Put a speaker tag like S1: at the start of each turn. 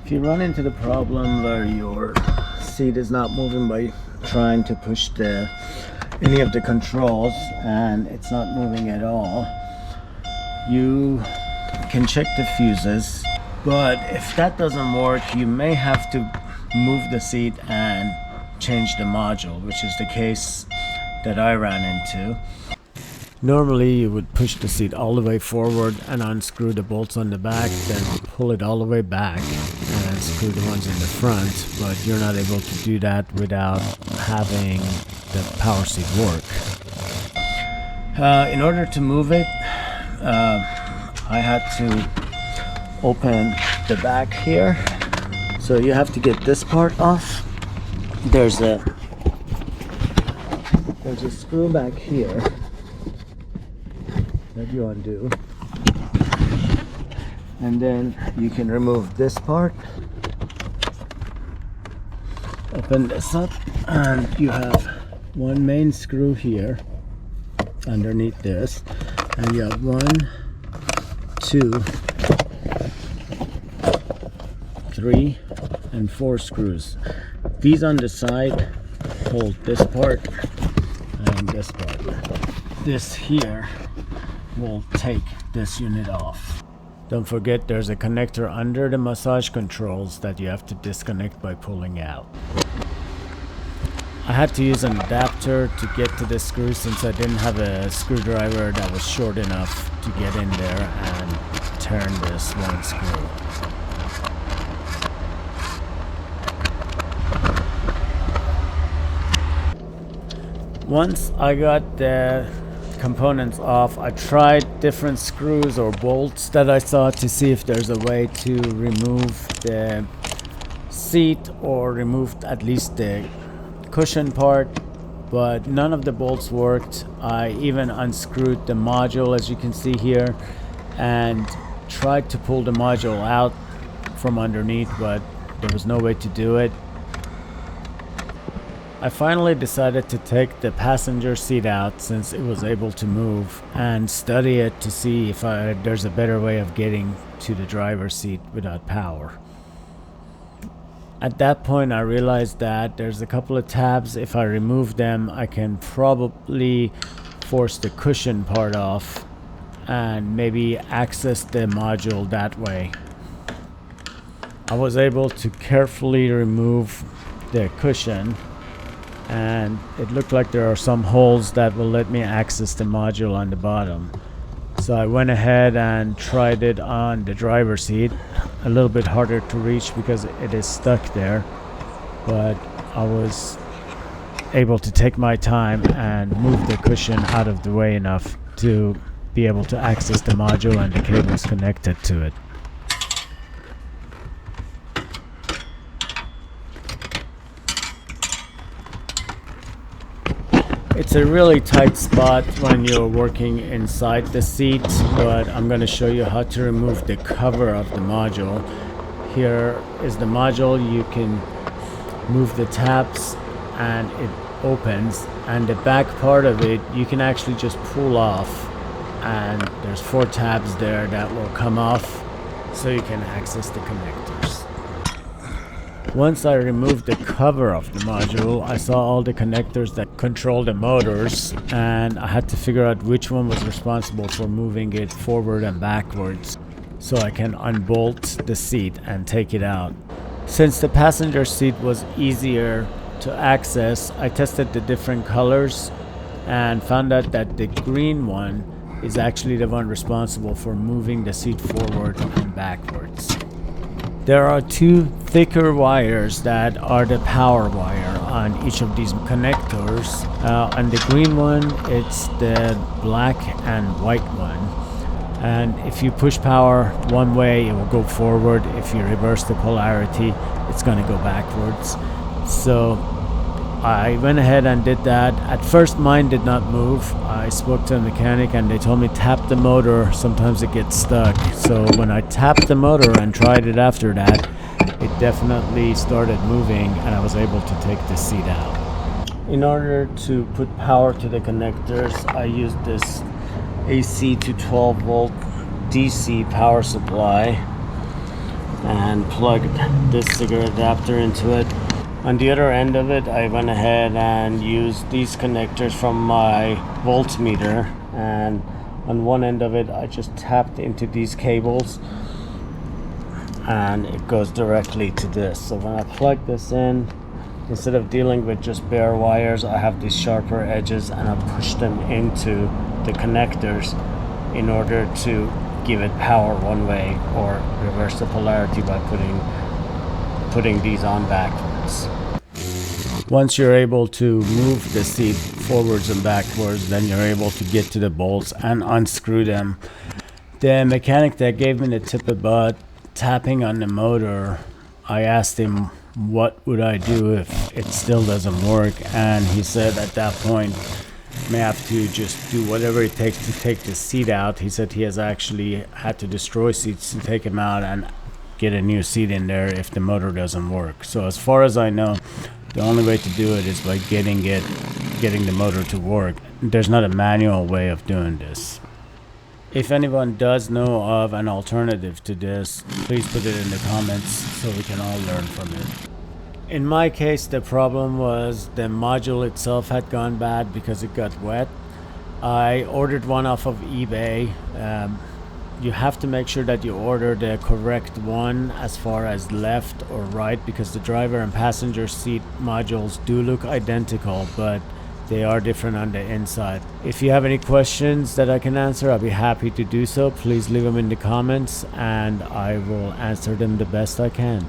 S1: If you run into the problem where your seat is not moving by trying to push any of the controls and it's not moving at all, you can check the fuses. But if that doesn't work, you may have to move the seat and change the module, which is the case that I ran into. Normally you would push the seat all the way forward and unscrew the bolts on the back, then pull it all the way back and screw the ones in the front, but you're not able to do that without having the power seat work. In order to move it, I had to open the back here. So you have to get this part off. There's a screw back here that you undo, and then you can remove this part, open this up, and you have one main screw here underneath this, and you have 1, 2, 3, and 4 screws. These on the side hold this part and this part. This here will take this unit off. Don't forget there's a connector under the massage controls that you have to disconnect by pulling out. I had to use an adapter to get to the screw since I didn't have a screwdriver that was short enough to get in there and turn this one screw. Once I got the components off, I tried different screws or bolts that I saw to see if there's a way to remove the seat or remove at least the cushion part, but none of the bolts worked. I even unscrewed the module, as you can see here, and tried to pull the module out from underneath, but there was no way to do it. I finally decided to take the passenger seat out since it was able to move and study it to see if there's a better way of getting to the driver's seat without power. At that point I realized that there's a couple of tabs. If I remove them, I can probably force the cushion part off and maybe access the module that way. I was able to carefully remove the cushion, and it looked like there are some holes that will let me access the module on the bottom. So I went ahead and tried it on the driver's seat. A little bit harder to reach because it is stuck there, but I was able to take my time and move the cushion out of the way enough to be able to access the module and the cables connected to it. It's a really tight spot when you're working inside the seat, but I'm going to show you how to remove the cover of the module. Here is the module. You can move the tabs and it opens, and the back part of it you can actually just pull off, and there's 4 tabs there that will come off so you can access the connectors. Once I removed the cover of the module, I saw all the connectors that control the motors, and I had to figure out which one was responsible for moving it forward and backwards so I can unbolt the seat and take it out. Since the passenger seat was easier to access, I tested the different colors and found out that the green one is actually the one responsible for moving the seat forward and backwards. There are 2 thicker wires that are the power wire on each of these connectors. On the green one, it's the black and white one. And if you push power one way, it will go forward. If you reverse the polarity, it's going to go backwards. So I went ahead and did that. At first mine did not move. I spoke to a mechanic and they told me tap the motor, sometimes it gets stuck. So when I tapped the motor and tried it after that, it definitely started moving and I was able to take the seat out. In order to put power to the connectors, I used this AC to 12 volt DC power supply. and plugged this cigarette adapter into it. On the other end of it, I went ahead and used these connectors from my voltmeter, and on one end of it I just tapped into these cables and it goes directly to this. So when I plug this in, instead of dealing with just bare wires, I have these sharper edges and I push them into the connectors in order to give it power one way or reverse the polarity by putting these on backwards. Once you're able to move the seat forwards and backwards, then you're able to get to the bolts and unscrew them. The mechanic that gave me the tip about tapping on the motor, I asked him what would I do if it still doesn't work, and he said at that point may have to just do whatever it takes to take the seat out. He said he has actually had to destroy seats to take them out and get a new seat in there if the motor doesn't work. So as far as I know, the only way to do it is by getting the motor to work. There's not a manual way of doing this. If anyone does know of an alternative to this, please put it in the comments so we can all learn from it. In my case, the problem was the module itself had gone bad because it got wet. I ordered one off of eBay. You have to make sure that you order the correct one as far as left or right, because the driver and passenger seat modules do look identical, but they are different on the inside. If you have any questions that I can answer, I'll be happy to do so. Please leave them in the comments and I will answer them the best I can.